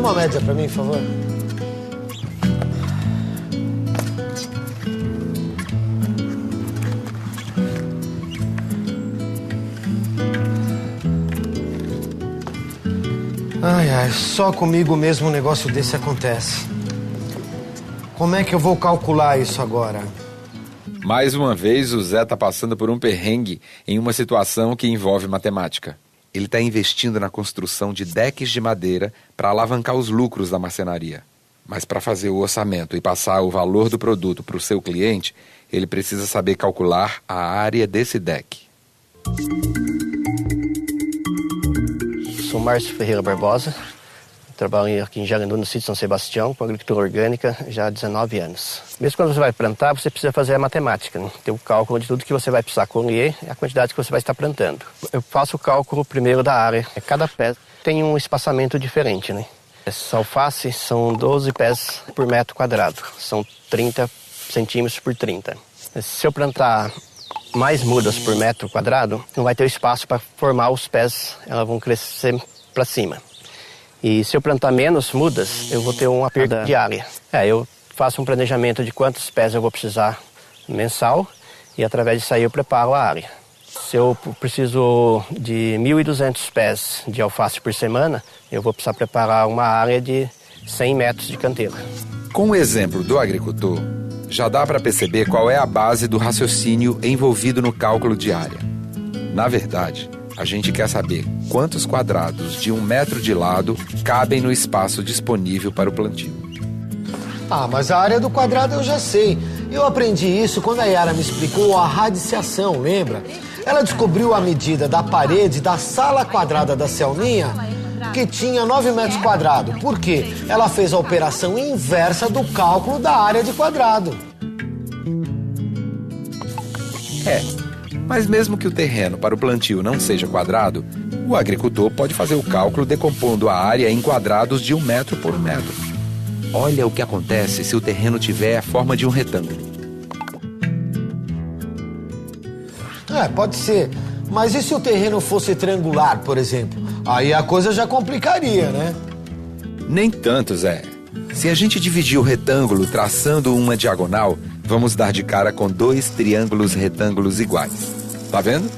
uma média pra mim, por favor. Ai, só comigo mesmo um negócio desse acontece. Como é que eu vou calcular isso agora? Mais uma vez, o Zé está passando por um perrengue em uma situação que envolve matemática. Ele está investindo na construção de decks de madeira para alavancar os lucros da marcenaria. Mas para fazer o orçamento e passar o valor do produto para o seu cliente, ele precisa saber calcular a área desse deck. Sou Márcio Ferreira Barbosa, trabalho aqui em Jarandu, no sítio São Sebastião, com agricultura orgânica já há 19 anos. Mesmo quando você vai plantar, você precisa fazer a matemática, né? Ter o cálculo de tudo que você vai precisar colher e a quantidade que você vai estar plantando. Eu faço o cálculo primeiro da área. Cada pé tem um espaçamento diferente, né? Essa alface são 12 pés por metro quadrado, são 30 centímetros por 30. Se eu plantar mais mudas por metro quadrado, não vai ter espaço para formar os pés, elas vão crescer para cima. E se eu plantar menos mudas, eu vou ter uma perda de área. Eu faço um planejamento de quantos pés eu vou precisar mensal e através disso aí eu preparo a área. Se eu preciso de 1.200 pés de alface por semana, eu vou precisar preparar uma área de 100 metros de canteiro. Com o exemplo do agricultor, já dá para perceber qual é a base do raciocínio envolvido no cálculo de área. Na verdade, a gente quer saber quantos quadrados de 1 metro de lado cabem no espaço disponível para o plantio. Mas a área do quadrado eu já sei. Eu aprendi isso quando a Yara me explicou a radiciação, lembra? Ela descobriu a medida da parede da sala quadrada da Selminha, que tinha 9 metros quadrados. Por quê? Ela fez a operação inversa do cálculo da área de quadrado. Mas mesmo que o terreno para o plantio não seja quadrado, o agricultor pode fazer o cálculo decompondo a área em quadrados de 1 metro por 1 metro. Olha o que acontece se o terreno tiver a forma de um retângulo. Pode ser. Mas e se o terreno fosse triangular, por exemplo? Aí a coisa já complicaria, né? Nem tanto, Zé. Se a gente dividir o retângulo traçando uma diagonal, vamos dar de cara com 2 triângulos retângulos iguais. Tá vendo?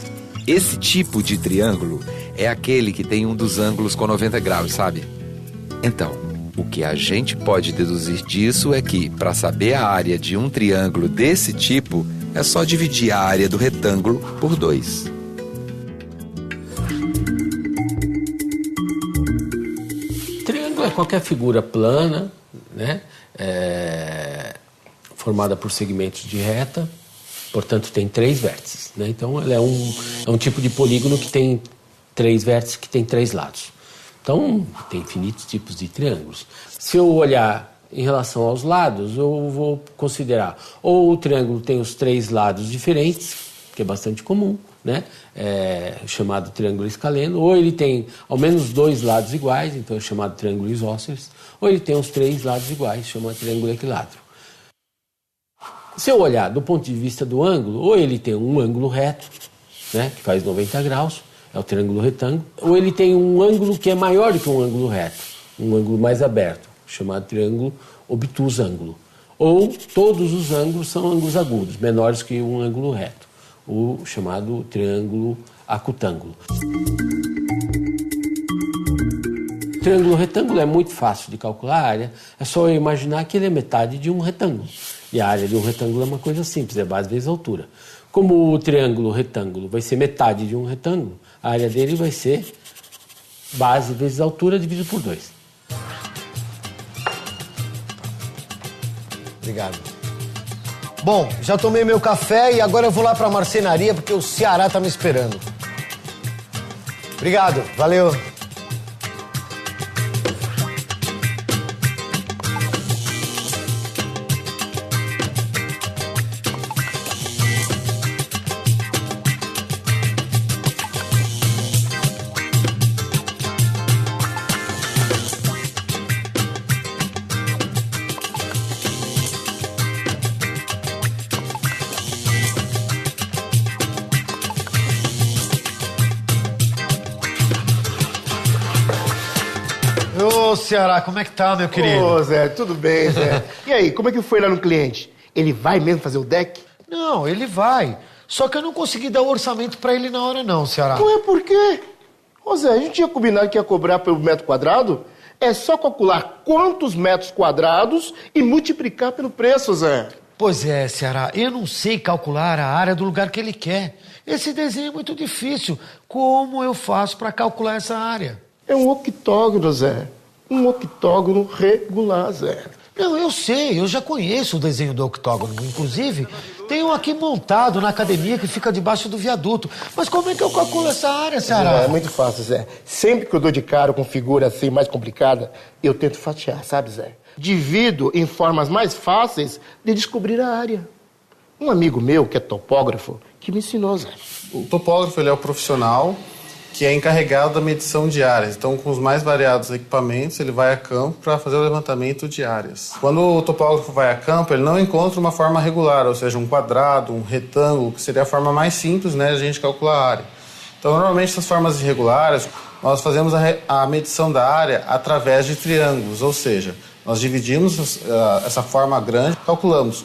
Esse tipo de triângulo é aquele que tem um dos ângulos com 90 graus, sabe? Então, o que a gente pode deduzir disso é que, para saber a área de um triângulo desse tipo, é só dividir a área do retângulo por 2. Triângulo é qualquer figura plana, né? Formada por segmentos de reta, portanto tem 3 vértices, né? Então ela é um tipo de polígono que tem 3 vértices, que tem 3 lados. Então tem infinitos tipos de triângulos. Se eu olhar em relação aos lados, eu vou considerar ou o triângulo tem os 3 lados diferentes, que é bastante comum, né? Chamado triângulo escaleno, ou ele tem ao menos 2 lados iguais, então é chamado triângulo isósceles, ou ele tem os 3 lados iguais, chamado triângulo equilátero. Se eu olhar do ponto de vista do ângulo, ou ele tem um ângulo reto, né, que faz 90 graus, é o triângulo retângulo, ou ele tem um ângulo que é maior do que um ângulo reto, um ângulo mais aberto, chamado triângulo obtusângulo. Ou todos os ângulos são ângulos agudos, menores que um ângulo reto, o chamado triângulo acutângulo. O triângulo retângulo é muito fácil de calcular a área, é só eu imaginar que ele é metade de um retângulo. E a área de um retângulo é uma coisa simples, é base vezes altura. Como o triângulo retângulo vai ser metade de um retângulo, a área dele vai ser base vezes altura dividido por 2. Obrigado. Bom, já tomei meu café e agora eu vou lá pra marcenaria porque o Ceará tá me esperando. Obrigado, valeu. Ceará, como é que tá, meu querido? Ô, Zé, tudo bem, Zé. E aí, como é que foi lá no cliente? Ele vai mesmo fazer o deck? Não, ele vai. Só que eu não consegui dar o orçamento pra ele na hora não, Ceará. Ué, por quê? Ô, Zé, a gente tinha combinado que ia cobrar pelo metro quadrado. É só calcular quantos metros quadrados e multiplicar pelo preço, Zé. Pois é, Ceará, eu não sei calcular a área do lugar que ele quer. Esse desenho é muito difícil. Como eu faço pra calcular essa área? É um octógono, Zé. Um octógono regular, Zé. Não, eu sei, eu já conheço o desenho do octógono. Inclusive, tem um aqui montado na academia que fica debaixo do viaduto. Mas como é que eu calculo essa área, Ceará? É muito fácil, Zé. Sempre que eu dou de cara com figura assim mais complicada, eu tento fatiar, sabe, Zé? Divido em formas mais fáceis de descobrir a área. Um amigo meu, que é topógrafo, que me ensinou, Zé. O topógrafo ele é o profissional que é encarregado da medição de áreas. Então, com os mais variados equipamentos, ele vai a campo para fazer o levantamento de áreas. Quando o topógrafo vai a campo, ele não encontra uma forma regular, ou seja, um quadrado, um retângulo, que seria a forma mais simples, né, de a gente calcular a área. Então, normalmente, essas formas irregulares, nós fazemos a medição da área através de triângulos, ou seja, nós dividimos essa forma grande, calculamos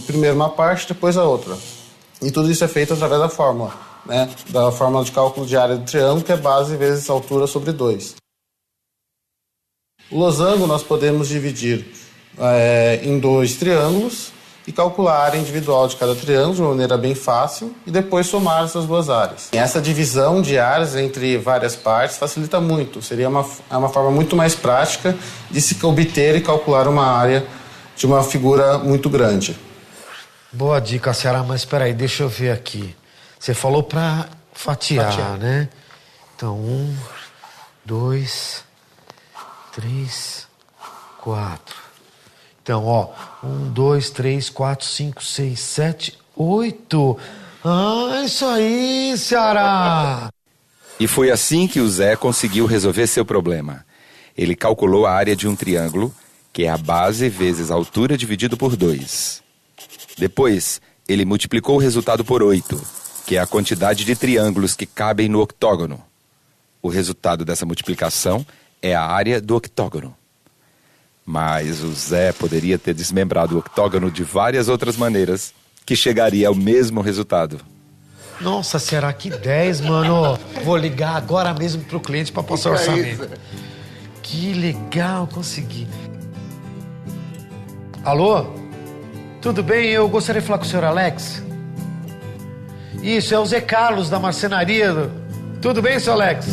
primeiro uma parte, depois a outra. E tudo isso é feito através da fórmula, né? Da fórmula de cálculo de área do triângulo, que é base vezes altura sobre 2. O losango nós podemos dividir em 2 triângulos e calcular a área individual de cada triângulo de uma maneira bem fácil e depois somar essas duas áreas. E essa divisão de áreas entre várias partes facilita muito. Seria uma forma muito mais prática de se obter e calcular uma área de uma figura muito grande. Boa dica, Ceará, mas espera aí, deixa eu ver aqui. Você falou pra fatiar, né? Então, 1, 2, 3, 4. Então, ó, 1, 2, 3, 4, 5, 6, 7, 8. Ah, isso aí, Ceará! E foi assim que o Zé conseguiu resolver seu problema. Ele calculou a área de um triângulo, que é a base vezes a altura dividido por 2. Depois, ele multiplicou o resultado por 8, que é a quantidade de triângulos que cabem no octógono. O resultado dessa multiplicação é a área do octógono. Mas o Zé poderia ter desmembrado o octógono de várias outras maneiras, que chegaria ao mesmo resultado. Nossa, Ceará, que 10, mano. Vou ligar agora mesmo pro cliente pra passar o orçamento. Que legal, consegui. Alô? Tudo bem? Eu gostaria de falar com o senhor Alex. Isso, é o Zé Carlos da marcenaria. Tudo bem, seu Alex?